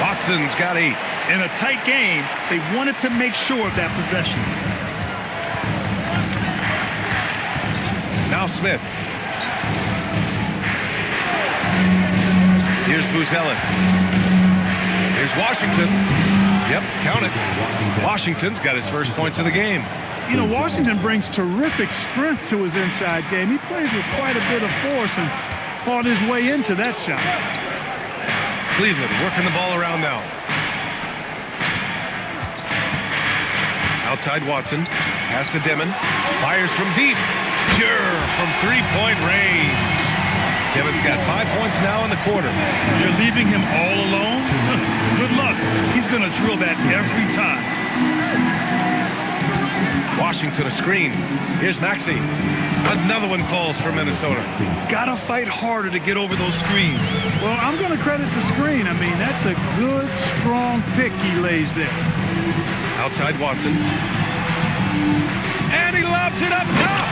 Watson's got 8. In a tight game, they wanted to make sure of that possession. Now Smith. Here's Buzelis. Here's Washington. Yep, count it. Washington's got his first points of the game. You know, Washington brings terrific strength to his inside game. He plays with quite a bit of force and fought his way into that shot. Cleveland working the ball around now. Outside Watson. Pass to Dimon. Fires from deep. Pure from three-point range. Dimmon's got 5 points now in the quarter. You're leaving him all alone? Good luck. He's going to drill that every time. Washington a screen. Here's Maxey. Another one falls for Minnesota. Gotta fight harder to get over those screens. Well, I'm going to credit the screen. I mean, that's a good, strong pick he lays there. Outside Watson. And he lobs it up top.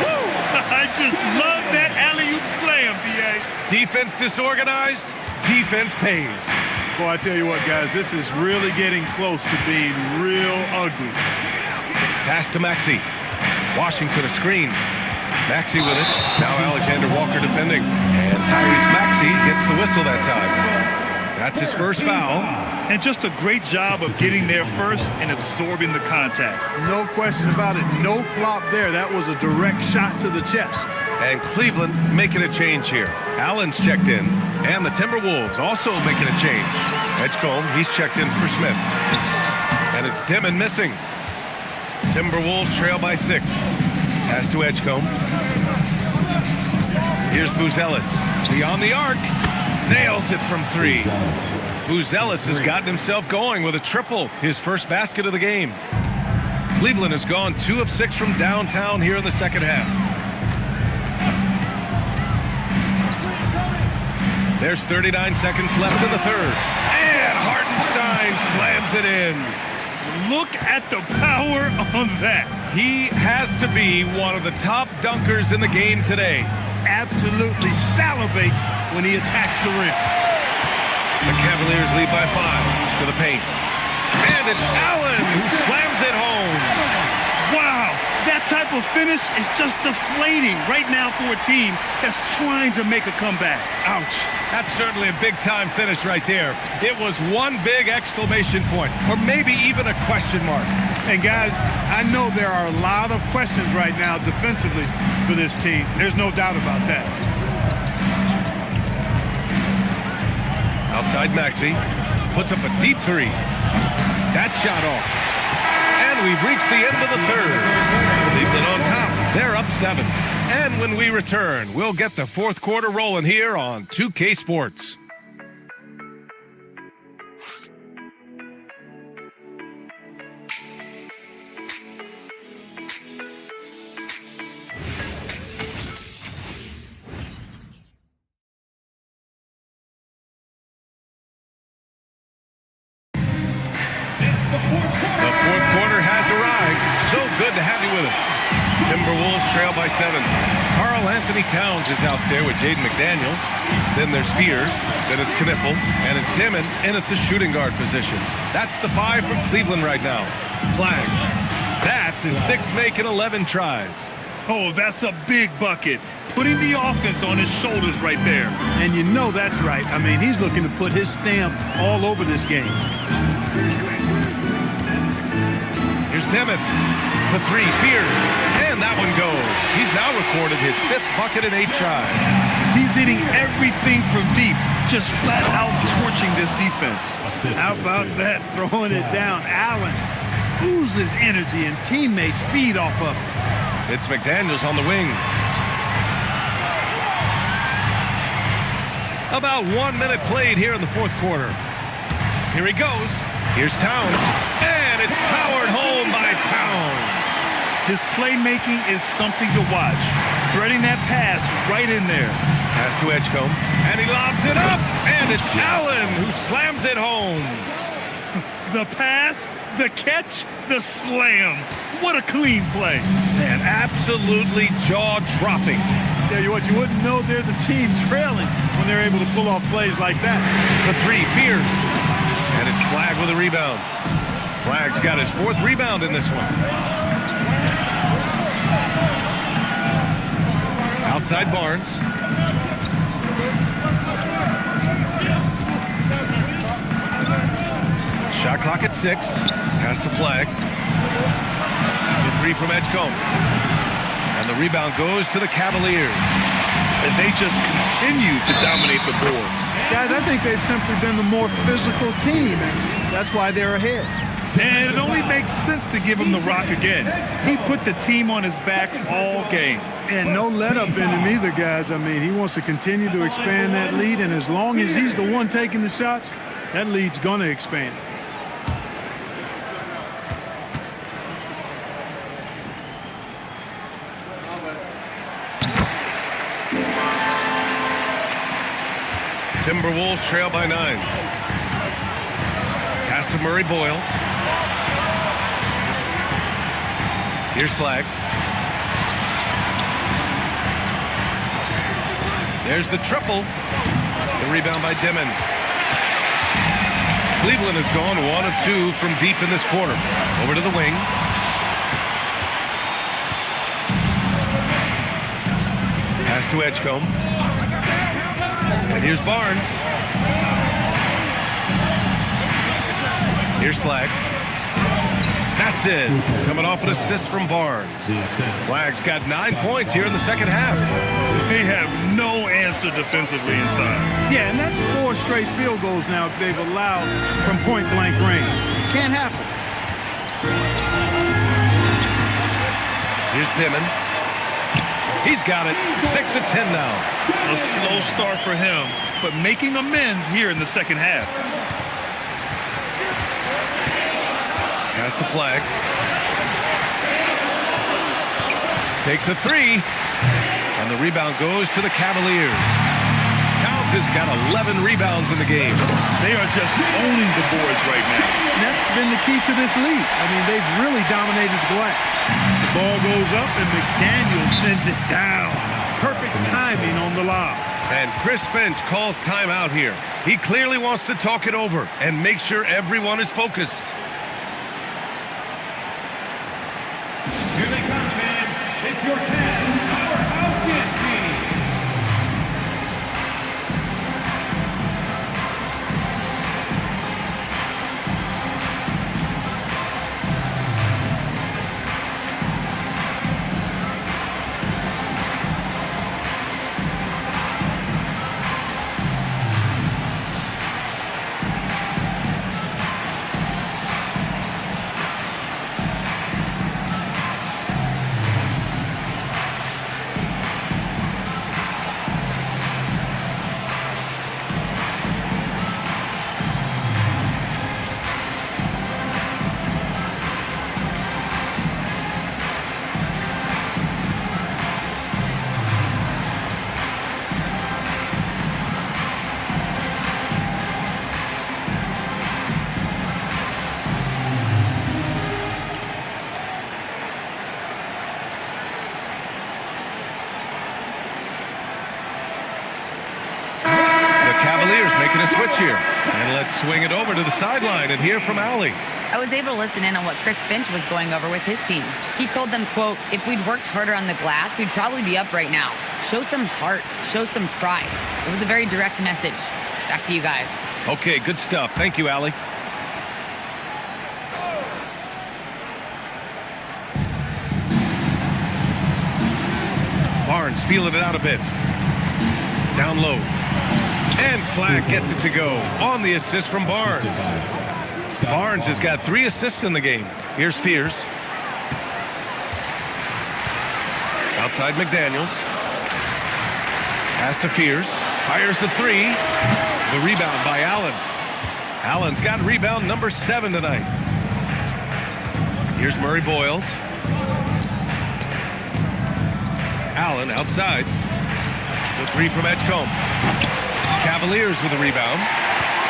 Woo! I just love that alley-oop slam, B.A. Defense disorganized. Defense pays. Boy, I tell you what, guys, this is really getting close to being real ugly. Pass to Maxey. Washington a screen. Maxey with it. Now Alexander Walker defending. And Tyrese Maxey gets the whistle that time. That's his first foul. And just a great job of getting there first and absorbing the contact. No question about it. No flop there. That was a direct shot to the chest. And Cleveland making a change here. Allen's checked in. And the Timberwolves also making a change. Edgecombe, he's checked in for Smith. And it's Dimon missing. Timberwolves trail by 6. Pass to Edgecombe. Here's Buzelis. Beyond the arc. Nails it from 3. Buzelis has gotten himself going with a triple. His first basket of the game. Cleveland has gone 2 of 6 from downtown here in the second half. There's 39 seconds left in the third. And Hartenstein slams it in. Look at the power on that. He has to be one of the top dunkers in the game today. Absolutely salivates when he attacks the rim. The Cavaliers lead by 5 to the paint. And it's Allen who slams it home. Wow, That type of finish is just deflating right now for a team that's trying to make a comeback. Ouch. That's certainly a big-time finish right there. It was one big exclamation point, or maybe even a question mark. And guys, I know there are a lot of questions right now defensively for this team. There's no doubt about that. Outside Maxey puts up a deep three. That shot off. And we've reached the end of the third. Cleveland on top. They're up 7. And when we return, we'll get the fourth quarter rolling here on 2K Sports. The fourth quarter has arrived. So good to have you with us. Timberwolves trail by 7. Karl Anthony Towns is out there with Jaden McDaniels. Then there's Fears. Then it's Knipple. And it's Dimon in at the shooting guard position. That's the 5 from Cleveland right now. Flag. That's his 6th make in 11 tries. Oh, that's a big bucket. Putting the offense on his shoulders right there. And you know that's right. I mean, he's looking to put his stamp all over this game. Here's Dimon for 3. Fears. And that one goes. He's now recorded his 5th bucket in 8 tries. He's hitting everything from deep, just flat out torching this defense. How about that? Throwing it down. Allen oozes energy and teammates feed off of him. It's McDaniels on the wing. About 1 minute played here in the fourth quarter. Here he goes. Here's Towns. And it's powered home by Towns. His playmaking is something to watch. Threading that pass right in there. Pass to Edgecombe. And he lobs it up. And it's Allen who slams it home. The pass, the catch, the slam. What a clean play. Man, absolutely jaw-dropping. Tell you what, you wouldn't know they're the team trailing when they're able to pull off plays like that. For 3, Fears. And it's Flag with a rebound. Flag's got his 4th rebound in this one. Outside Barnes. Shot clock at 6. Pass to Flag. The 3 from Edgecombe. And the rebound goes to the Cavaliers. And they just continue to dominate the boards. Guys, I think they've simply been the more physical team, and that's why they're ahead. And it only makes sense to give him the rock again. He put the team on his back all game. And no let up in him either, guys. I mean, he wants to continue to expand that lead, and as long as he's the one taking the shots, that lead's going to expand. Timberwolves trail by 9. Pass to Murray Boyles. Here's Flag. There's the triple. The rebound by Dimon. Cleveland has gone 1 of 2 from deep in this quarter. Over to the wing. Pass to Edgecombe. And here's Barnes. Here's Flag. That's it. Coming off an assist from Barnes. Flag's got 9 points here in the second half. They have no answer defensively inside. Yeah, and that's 4 straight field goals now they've allowed from point-blank range. Can't happen. Here's Dimon. He's got it. 6 of 10 now. A slow start for him, but making amends here in the second half. Pass to Flag. Takes a 3. And the rebound goes to the Cavaliers. Towns has got 11 rebounds in the game. They are just owning the boards right now. And that's been the key to this lead. I mean, they've really dominated the glass. The ball goes up, and McDaniel sends it down. Perfect timing on the lob. And Chris Finch calls timeout here. He clearly wants to talk it over and make sure everyone is focused. Here they come, making a switch here. And let's swing it over to the sideline and hear from Allie. I was able to listen in on what Chris Finch was going over with his team. He told them, quote, if we'd worked harder on the glass, we'd probably be up right now. Show some heart. Show some pride. It was a very direct message. Back to you guys. Okay, good stuff. Thank you, Allie. Barnes feeling it out a bit. Down low. And Flag gets it to go on the assist from Barnes. Barnes has got 3 assists in the game. Here's Fears. Outside McDaniels. Pass to Fears. Fires the 3. The rebound by Allen. Allen's got rebound number 7 tonight. Here's Murray Boyles. Allen outside. The 3 from Edgecombe. Cavaliers with a rebound.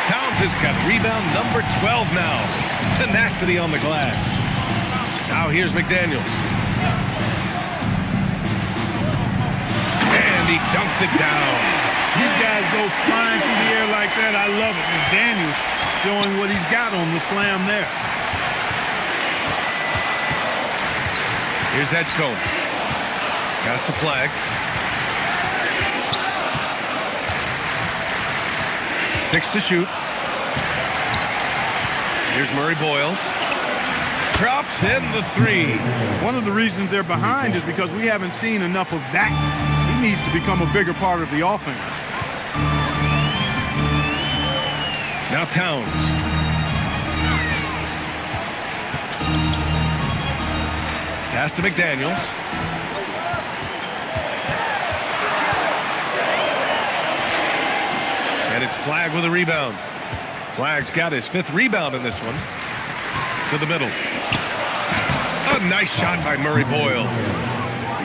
Towns has got rebound number 12 now. Tenacity on the glass. Now here's McDaniels. And he dunks it down. These guys go flying through the air like that. I love it. McDaniels showing what he's got on the slam there. Here's Edgecombe. Pass to Flag. 6 to shoot. Here's Murray Boyles. Drops in the 3. One of the reasons they're behind is because we haven't seen enough of that. He needs to become a bigger part of the offense. Now Towns. Pass to McDaniels. And it's Flag with a rebound. Flag's got his 5th rebound in this one. To the middle. A nice shot by Murray Boyles.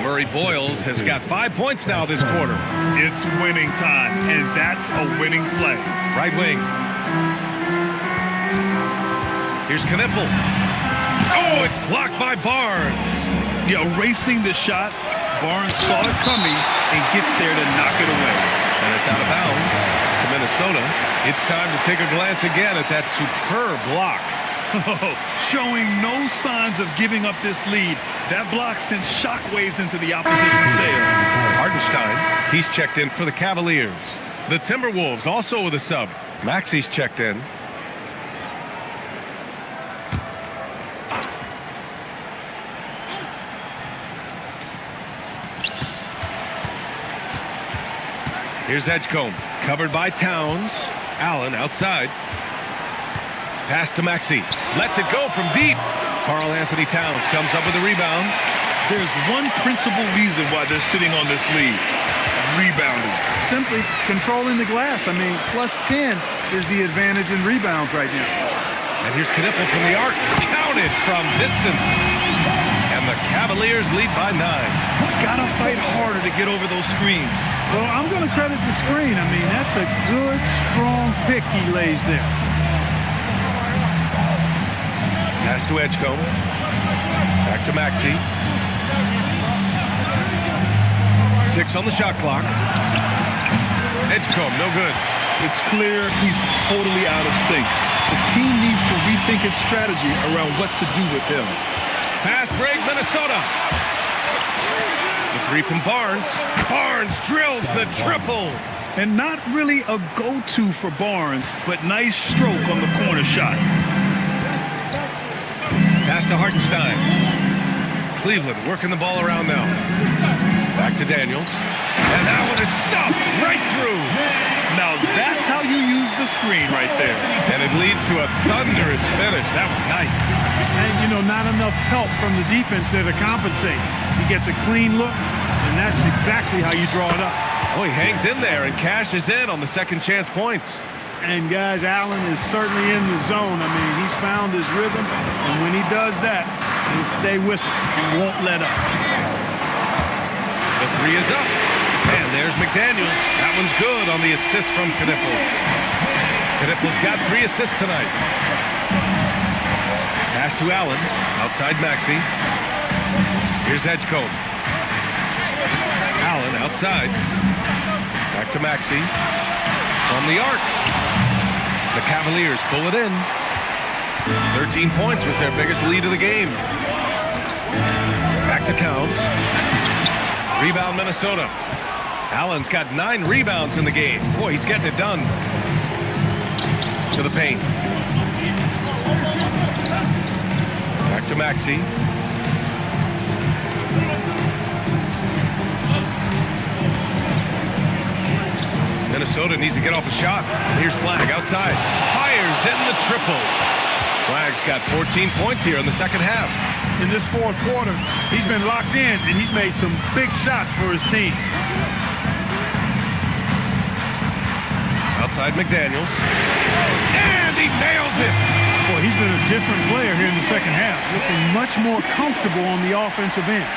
Murray Boyles has got 5 points now this quarter. It's winning time, and that's a winning play. Right wing. Here's Knipple. Oh, it's blocked by Barnes. Yeah, erasing the shot. Barnes saw it coming and gets there to knock it away. And it's out of bounds to Minnesota. It's time to take a glance again at that superb block. Showing no signs of giving up this lead. That block sent shockwaves into the opposition sail. Hartenstein, he's checked in for the Cavaliers. The Timberwolves also with a sub. Maxey's checked in. Here's Edgecombe, covered by Towns. Allen outside. Pass to Maxey. Lets it go from deep. Karl Anthony Towns comes up with a rebound. There's one principal reason why they're sitting on this lead. Rebounding. Simply controlling the glass. I mean, plus 10 is the advantage in rebounds right now. And here's Knipple from the arc. Counted from distance. And the Cavaliers lead by 9. Gotta fight harder to get over those screens. Well, I'm going to credit the screen. I mean, that's a good, strong pick he lays there. Pass to Edgecombe. Back to Maxey. 6 on the shot clock. Edgecombe, no good. It's clear he's totally out of sync. The team needs to rethink its strategy around what to do with him. Fast break, Minnesota. The 3 from Barnes. Barnes drills the triple. And not really a go-to for Barnes, but nice stroke on the corner shot. Pass to Hartenstein. Cleveland working the ball around now. Back to Daniels. And that one is stuffed right through. Now that's how you use the screen right there. And it leads to a thunderous finish. That was nice. And, you know, not enough help from the defense there to compensate. He gets a clean look, and that's exactly how you draw it up. Oh, he hangs in there and cashes in on the second chance points. And, guys, Allen is certainly in the zone. I mean, he's found his rhythm, and when he does that, he'll stay with it. He won't let up. The 3 is up. And there's McDaniels. That one's good on the assist from Knipple. Knipple's got 3 assists tonight. Pass to Allen. Outside Maxey. Here's Edgecombe. Allen outside. Back to Maxey. from the arc. The Cavaliers pull it in. 13 points was their biggest lead of the game. Back to Towns. Rebound Minnesota. Allen's got 9 rebounds in the game. Boy, he's getting it done. To the paint. Back to Maxey. Minnesota needs to get off a shot. Here's Flagg outside. Fires, hitting the triple. Flagg's got 14 points here in the second half. In this fourth quarter, he's been locked in, and he's made some big shots for his team. Outside McDaniels. And he nails it. Boy, he's been a different player here in the second half, looking much more comfortable on the offensive end.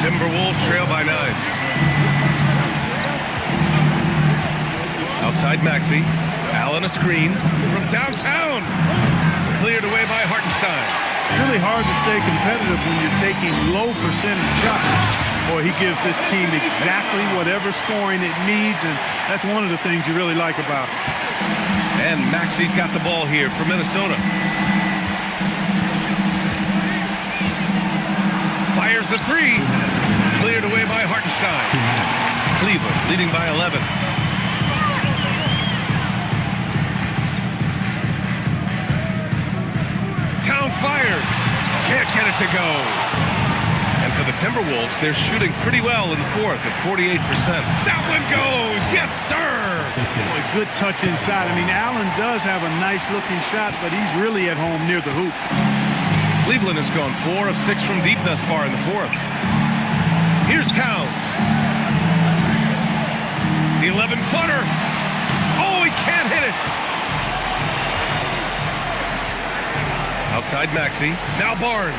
Timberwolves trail by 9. Outside Maxey. Allen a screen from downtown. Cleared away by Hartenstein. Really hard to stay competitive when you're taking low percentage shots. Boy, he gives this team exactly whatever scoring it needs, and that's one of the things you really like about him. And Maxey's got the ball here for Minnesota. Fires the 3. Cleared away by Hartenstein. Cleveland leading by 11. Towns fires. Can't get it to go. And for the Timberwolves, they're shooting pretty well in the fourth at 48%. That one goes. Yes, sir. Boy, good touch inside. I mean, Allen does have a nice-looking shot, but he's really at home near the hoop. Cleveland has gone 4 of 6 from deep thus far in the fourth. Here's Towns. The 11-footer. Oh, he can't hit it. Outside Maxey. Now Barnes.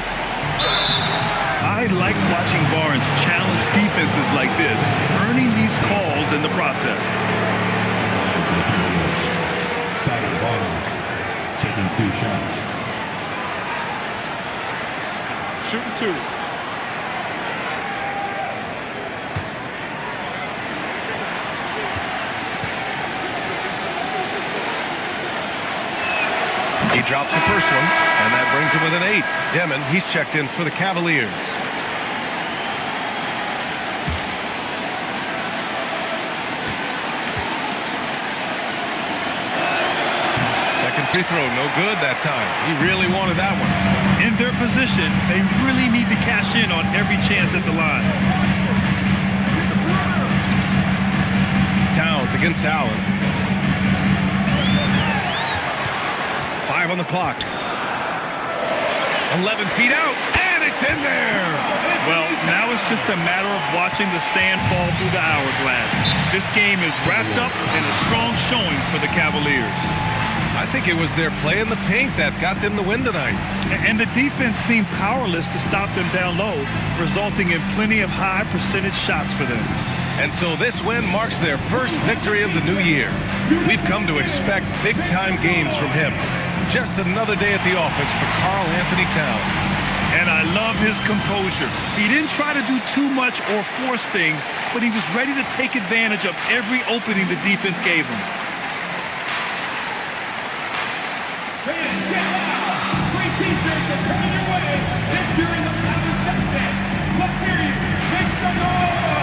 I like watching Barnes challenge defenses like this, earning these calls in the process. Scotty Barnes taking 2 shots. Shooting 2. He drops the first one, and that brings him with an 8. Demon, he's checked in for the Cavaliers. Second free throw, no good that time. He really wanted that one. In their position, they really need to cash in on every chance at the line. Towns against Allen. 5 on the clock. 11 feet out, and it's in there. Well, now it's just a matter of watching the sand fall through the hourglass. This game is wrapped up in a strong showing for the Cavaliers. I think it was their play in the paint that got them the win tonight. And the defense seemed powerless to stop them down low, resulting in plenty of high percentage shots for them. And so this win marks their first victory of the new year. We've come to expect big-time games from him. Just another day at the office for Karl Anthony Towns. And I love his composure. He didn't try to do too much or force things, but he was ready to take advantage of every opening the defense gave him. Fans, get loud! Great defense are coming your way. This during the final segment. Let's hear you. Make some noise!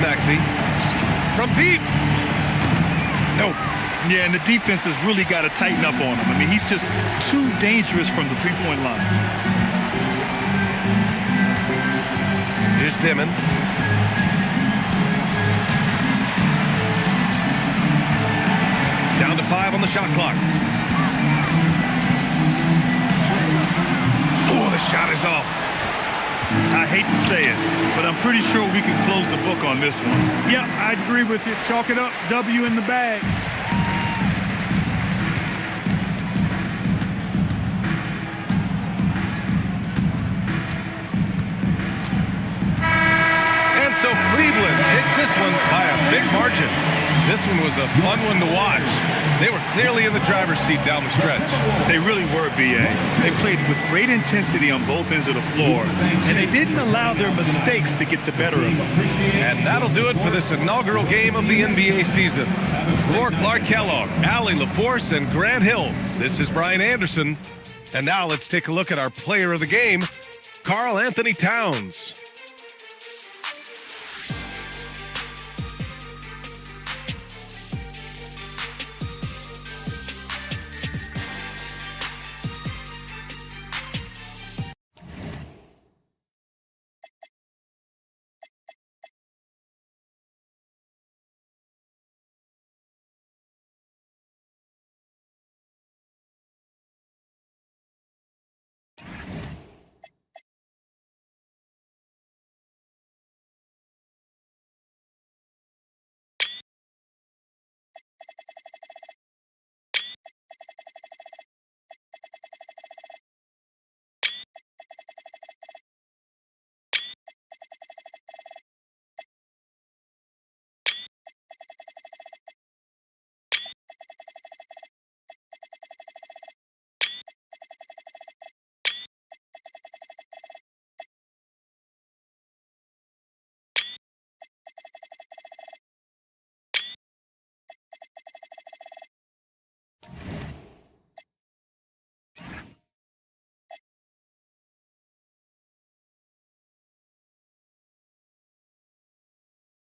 Maxey from deep. Nope. Yeah, and the defense has really got to tighten up on him. I mean, he's just too dangerous from the three-point line. Here's Dimon. Down to 5 on the shot clock. Oh, the shot is off. I hate to say it, but I'm pretty sure we can close the book on this one. Yeah, I agree with you. Chalk it up. W in the bag. this one by a big margin. This one was a fun one to watch. They were clearly in the driver's seat down the stretch. They really were, B.A. They played with great intensity on both ends of the floor, and they didn't allow their mistakes to get the better of them. And that'll do it for this inaugural game of the NBA season. For Clark Kellogg, Allie LaForce, and Grant Hill, this is Brian Anderson. And now let's take a look at our player of the game, Karl Anthony Towns.